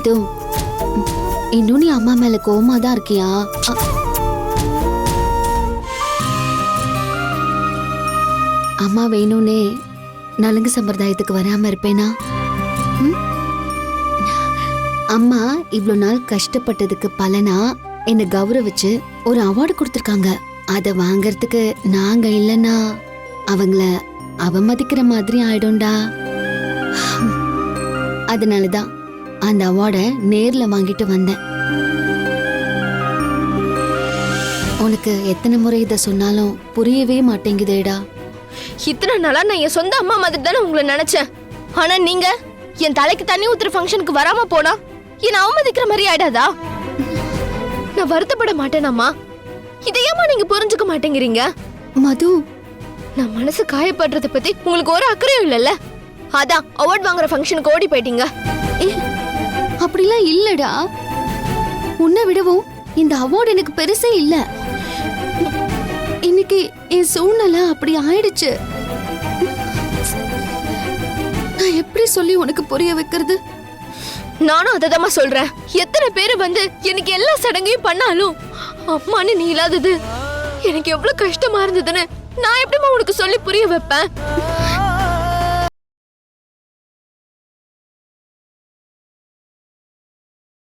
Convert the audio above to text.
மது, இன்னும் நீ அம்மா மேல கோவமா தான் இருக்கியா? அம்மா வேணும்னே நலுங்கு சம்பிரதாயத்துக்கு வராம இருப்பேனா? அம்மா இவ்வளவு நாள் கஷ்டப்பட்டதுக்கு பலனா என்ன கௌரவிச்சு ஒரு அவார்டு கொடுத்திருக்காங்க. அத வாங்கறதுக்கு நாங்க இல்லைன்னா அவங்கள அவமதிக்கிற மாதிரி ஆயிடும்டா. அதனாலதான் அந்த அவார்ட நேர்ல வாங்கிட்டு வந்தேன். உனக்கு எத்தனை முறை இத சொன்னாலும் புரியவே மாட்டேங்குதேடா. இத்தனை நாளா நான் என் சொந்த அம்மா மாதிரி தானே உங்களை நினைச்சேன். ஆனா நீங்க என் தலைக்கு தண்ணி ஊத்துற ஃபங்க்ஷனுக்கு வராம போனா என்ன அவமதிக்கிற மாதிரி ஆயிடாதா? நான் வருத்தப்பட மாட்டேனாமா? இதையமா நீங்க புரிஞ்சுக்க மாட்டேங்கிறீங்க? மது, நான் மனசு காயப்படுறத பத்தி உங்களுக்கு ஒரு அக்கறையும் இல்லல்ல. அதான் அவார்ட் வாங்குற ஃபங்க்ஷனுக்கு ஓடி போயிட்டீங்க. அப்படிலாம் இல்லடா. உன்னை விடவும் இந்த அவார்டு எனக்கு பெருசே இல்ல. இன்னைக்கு என் சூழ்நிலை அப்படி ஆயிடுச்சு. நான் எப்படி சொல்லி உனக்கு புரிய வைக்கிறது? நானும் அததாமா சொல்றேன். எத்தனை பேரு வந்து எனக்கு எல்லா சடங்கையும் பண்ணாலும் அம்மான்னு நீ இல்லாதது எனக்கு எவ்வளவு கஷ்டமா இருந்ததுன்னு நான் எப்படிமா உனக்கு சொல்லி புரிய வைப்பேன்?